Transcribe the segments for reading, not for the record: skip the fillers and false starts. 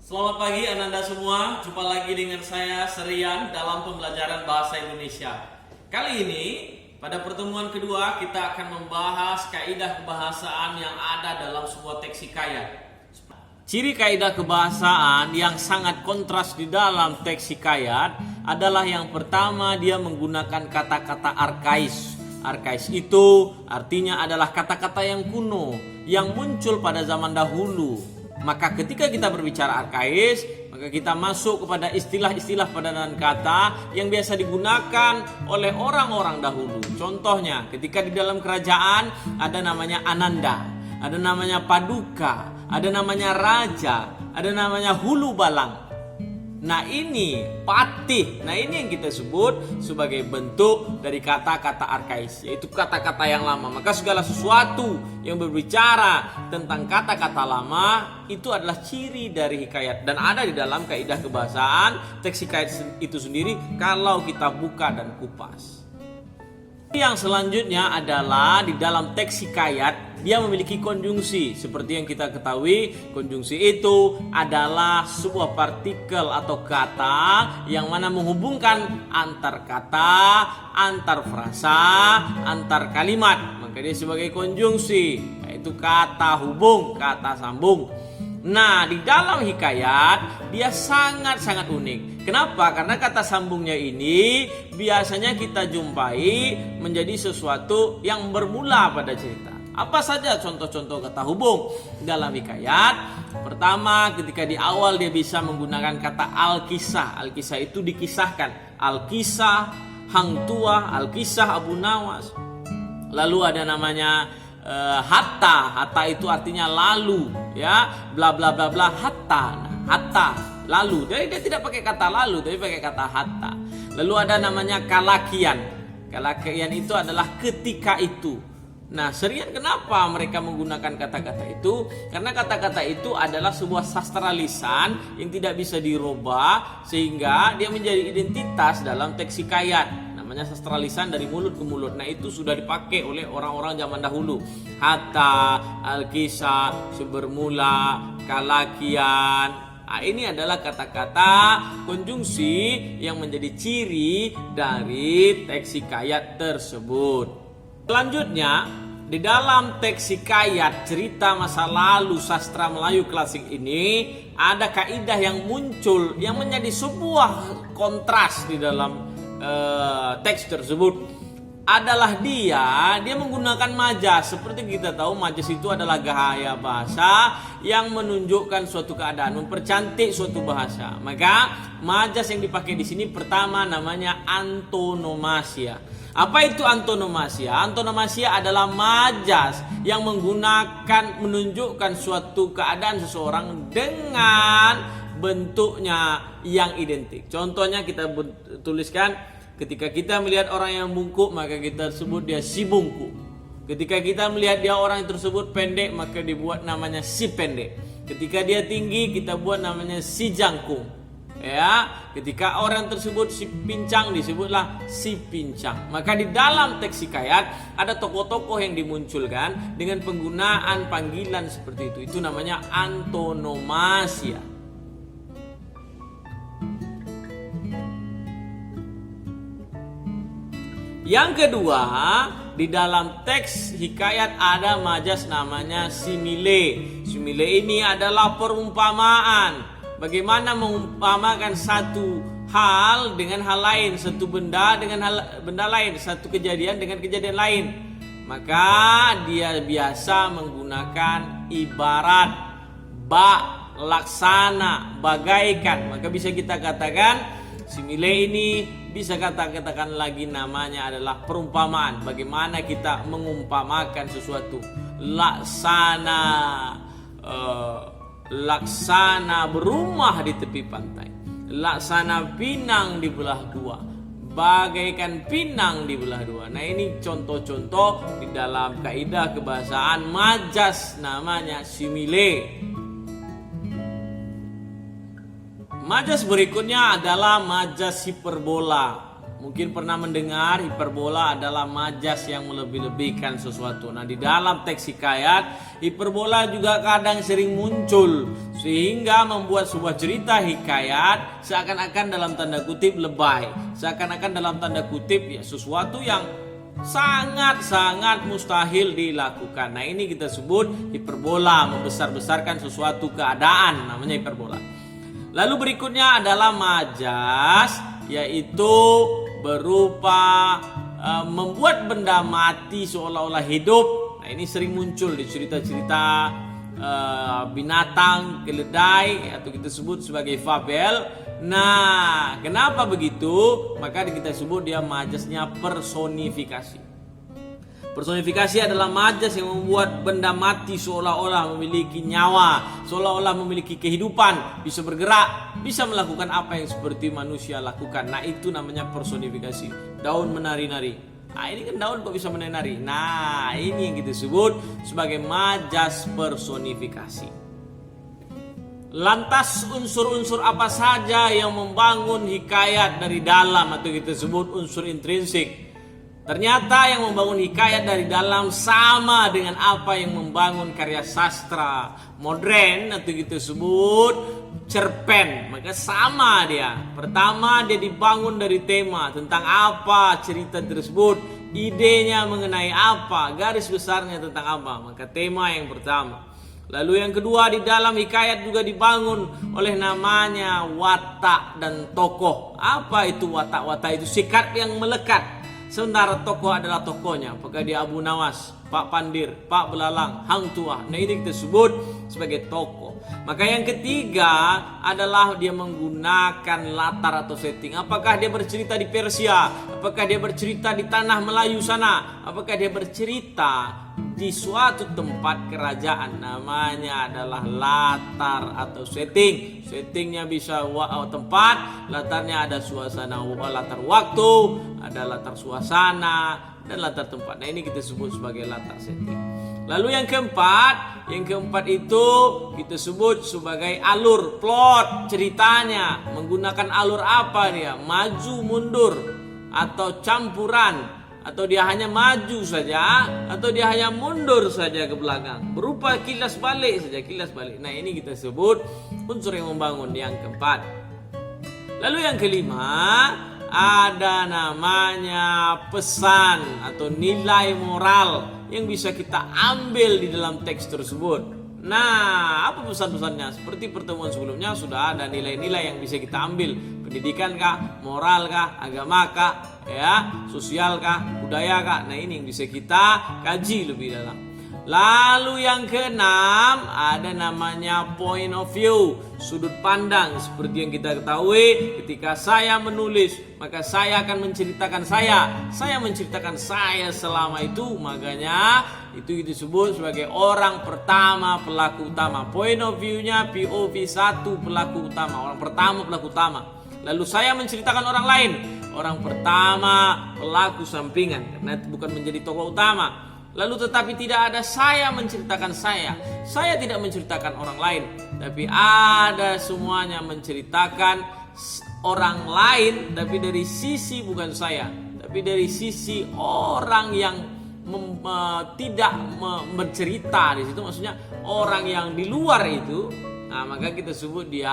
Selamat pagi Ananda semua, jumpa lagi dengan saya Serian dalam pembelajaran Bahasa Indonesia. Kali ini pada pertemuan kedua kita akan membahas kaidah kebahasaan yang ada dalam sebuah teks hikayat. Ciri kaidah kebahasaan yang sangat kontras di dalam teks hikayat adalah yang pertama, dia menggunakan kata-kata arkais. Arkais itu artinya adalah kata-kata yang kuno, yang muncul pada zaman dahulu. Maka ketika kita berbicara arkais, maka kita masuk kepada istilah-istilah padanan kata yang biasa digunakan oleh orang-orang dahulu. Contohnya, ketika di dalam kerajaan ada namanya Ananda, ada namanya Paduka, ada namanya Raja, ada namanya Hulu Balang. Nah ini patih, nah ini yang kita sebut sebagai bentuk dari kata-kata arkais, yaitu kata-kata yang lama. Maka segala sesuatu yang berbicara tentang kata-kata lama itu adalah ciri dari hikayat. Dan ada di dalam kaidah kebahasaan teks hikayat itu sendiri kalau kita buka dan kupas. Yang selanjutnya adalah di dalam teks hikayat dia memiliki konjungsi. Seperti yang kita ketahui, konjungsi itu adalah sebuah partikel atau kata yang mana menghubungkan antar kata, antar frasa, antar kalimat. Maka dia sebagai konjungsi, yaitu kata hubung, kata sambung. Nah, di dalam hikayat dia sangat-sangat unik. Kenapa? Karena kata sambungnya ini biasanya kita jumpai menjadi sesuatu yang bermula pada cerita. Apa saja contoh-contoh kata hubung dalam hikayat? Pertama, ketika di awal dia bisa menggunakan kata al-kisah. Al-kisah itu dikisahkan. Al-kisah Hang Tua, al-kisah Abu Nawas. Lalu ada namanya hatta itu artinya lalu, ya, bla bla bla bla, hatta lalu. Jadi dia tidak pakai kata lalu, tapi pakai kata hatta. Lalu ada namanya kalakian itu adalah ketika itu. Nah, Serian kenapa mereka menggunakan kata-kata itu? Karena kata-kata itu adalah sebuah sastra lisan yang tidak bisa dirubah, sehingga dia menjadi identitas dalam teks hikayat. Namanya sastra lisan dari mulut ke mulut. Nah itu sudah dipakai oleh orang-orang zaman dahulu. Hatta, al-kisah, sebermula, kalakian. Nah, ini adalah kata-kata konjungsi yang menjadi ciri dari teks hikayat tersebut. Selanjutnya, di dalam teks hikayat cerita masa lalu sastra Melayu klasik ini ada kaidah yang muncul yang menjadi sebuah kontras di dalam teks tersebut. Adalah dia menggunakan majas. Seperti kita tahu, majas itu adalah gaya bahasa yang menunjukkan suatu keadaan, mempercantik suatu bahasa. Maka majas yang dipakai di sini pertama namanya antonomasia. Apa itu antonomasia? Antonomasia adalah majas yang menunjukkan suatu keadaan seseorang dengan bentuknya yang identik. Contohnya kita tuliskan, ketika kita melihat orang yang bungkuk, maka kita sebut dia si bungkuk. Ketika kita melihat dia orang tersebut pendek, maka dibuat namanya si pendek. Ketika dia tinggi, kita buat namanya si jangkung. Ya, ketika orang tersebut si pincang, disebutlah si pincang. Maka di dalam teks hikayat ada tokoh-tokoh yang dimunculkan dengan penggunaan panggilan seperti itu. Itu namanya antonomasia. Yang kedua, di dalam teks hikayat ada majas namanya simile. Simile ini adalah perumpamaan. Bagaimana mengumpamakan satu hal dengan hal lain, satu benda dengan benda lain, satu kejadian dengan kejadian lain. Maka dia biasa menggunakan ibarat, bak, laksana, bagaikan. Maka bisa kita katakan simile ini bisa katakan lagi namanya adalah perumpamaan. Bagaimana kita mengumpamakan sesuatu. Laksana berumah di tepi pantai, laksana pinang dibelah dua, bagaikan pinang dibelah dua. Nah ini contoh-contoh di dalam kaidah kebahasaan majas namanya simile. Majas berikutnya adalah majas hiperbola. Mungkin pernah mendengar hiperbola adalah majas yang melebih-lebihkan sesuatu. Nah, di dalam teks hikayat hiperbola juga kadang sering muncul sehingga membuat sebuah cerita hikayat seakan-akan dalam tanda kutip lebay, seakan-akan dalam tanda kutip ya sesuatu yang sangat-sangat mustahil dilakukan. Nah, ini kita sebut hiperbola, membesar-besarkan sesuatu keadaan, namanya hiperbola. Lalu berikutnya adalah majas, yaitu berupa membuat benda mati seolah-olah hidup. Nah, ini sering muncul di cerita-cerita binatang, keledai, atau kita sebut sebagai fabel. Nah, kenapa begitu? Maka kita sebut dia majasnya personifikasi. Personifikasi adalah majas yang membuat benda mati seolah-olah memiliki nyawa, seolah-olah memiliki kehidupan, bisa bergerak, bisa melakukan apa yang seperti manusia lakukan. Nah, itu namanya personifikasi. Daun menari-nari. Nah, ini kan daun kok bisa menari-nari. Nah, ini yang kita sebut sebagai majas personifikasi. Lantas unsur-unsur apa saja yang membangun hikayat dari dalam atau kita sebut unsur intrinsik? Ternyata yang membangun hikayat dari dalam sama dengan apa yang membangun karya sastra modern atau kita sebut cerpen. Maka sama dia. Pertama, dia dibangun dari tema tentang apa cerita tersebut, idenya mengenai apa, garis besarnya tentang apa. Maka tema yang pertama. Lalu yang kedua, di dalam hikayat juga dibangun oleh namanya watak dan tokoh. Apa itu watak? Watak itu sikap yang melekat. Sementara tokoh adalah tokohnya. Apakah dia Abu Nawas, Pak Pandir, Pak Belalang, Hang Tuah. Nah, ini kita sebut sebagai tokoh. Maka yang ketiga adalah dia menggunakan latar atau setting. Apakah dia bercerita di Persia? Apakah dia bercerita di tanah Melayu sana? Apakah dia bercerita di suatu tempat kerajaan? Namanya adalah latar atau setting. Settingnya bisa tempat, latarnya ada suasana, latar waktu, ada latar suasana, dan latar tempat. Nah, ini kita sebut sebagai latar setting. Lalu yang keempat itu kita sebut sebagai alur, plot ceritanya. Menggunakan alur apa dia? Maju mundur atau campuran, atau dia hanya maju saja, atau dia hanya mundur saja ke belakang, berupa kilas balik saja, kilas balik. Nah, ini kita sebut unsur yang membangun yang keempat. Lalu yang kelima ada namanya pesan atau nilai moral yang bisa kita ambil di dalam teks tersebut. Nah, apa pesan-pesannya? Seperti pertemuan sebelumnya sudah ada nilai-nilai yang bisa kita ambil. Pendidikan kah, moral kah, agama kah, ya, sosial kah, budaya kah. Nah, ini yang bisa kita kaji lebih dalam. Lalu yang keenam ada namanya point of view, sudut pandang. Seperti yang kita ketahui, ketika saya menulis, maka saya akan menceritakan saya menceritakan saya selama itu. Makanya itu disebut sebagai orang pertama pelaku utama. Point of view-nya POV 1 pelaku utama, orang pertama pelaku utama. Lalu saya menceritakan orang lain, orang pertama pelaku sampingan, karena itu bukan menjadi tokoh utama. Lalu tetapi tidak ada saya menceritakan saya tidak menceritakan orang lain, tapi ada semuanya menceritakan orang lain, tapi dari sisi bukan saya, tapi dari sisi orang yang tidak bercerita di situ, maksudnya orang yang di luar itu. Nah, maka kita sebut dia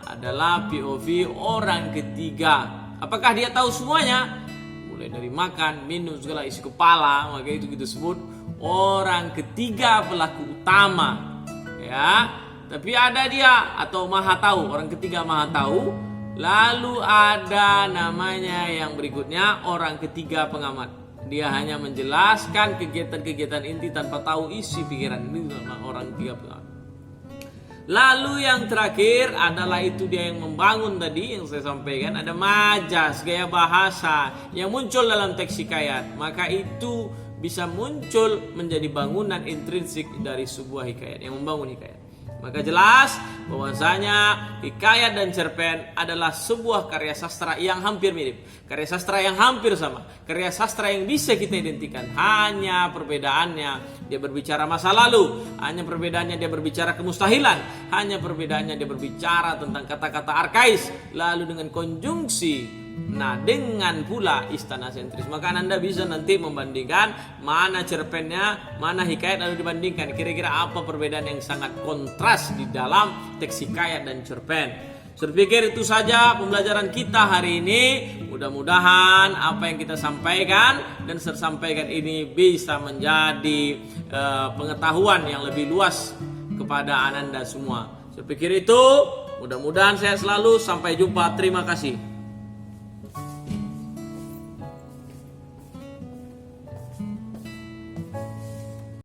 adalah POV orang ketiga. Apakah dia tahu semuanya? Mulai dari makan, minum, segala isi kepala, maka itu kita sebut orang ketiga pelaku utama, ya. Tapi ada dia atau maha tahu, orang ketiga maha tahu. Lalu ada namanya yang berikutnya orang ketiga pengamat. Dia hanya menjelaskan kegiatan-kegiatan inti tanpa tahu isi pikiran. Ini orang ketiga pengamat. Lalu yang terakhir adalah itu dia yang membangun tadi yang saya sampaikan, ada majas, gaya bahasa yang muncul dalam teks hikayat. Maka itu bisa muncul menjadi bangunan intrinsik dari sebuah hikayat yang membangun hikayat. Maka jelas bahwasanya hikayat dan cerpen adalah sebuah karya sastra yang hampir mirip, karya sastra yang hampir sama, karya sastra yang bisa kita identikan. Hanya perbedaannya dia berbicara masa lalu, hanya perbedaannya dia berbicara kemustahilan, hanya perbedaannya dia berbicara tentang kata-kata arkais. Lalu dengan konjungsi Nah, dengan pula istana sentris, maka Anda bisa nanti membandingkan mana cerpennya, mana hikayat, lalu dibandingkan kira-kira apa perbedaan yang sangat kontras di dalam teks hikayat dan cerpen. Saya pikir itu saja pembelajaran kita hari ini. Mudah-mudahan apa yang kita sampaikan dan sampaikan ini bisa menjadi pengetahuan yang lebih luas kepada Ananda semua. Saya pikir itu. Mudah-mudahan sehat selalu. Sampai jumpa. Terima kasih.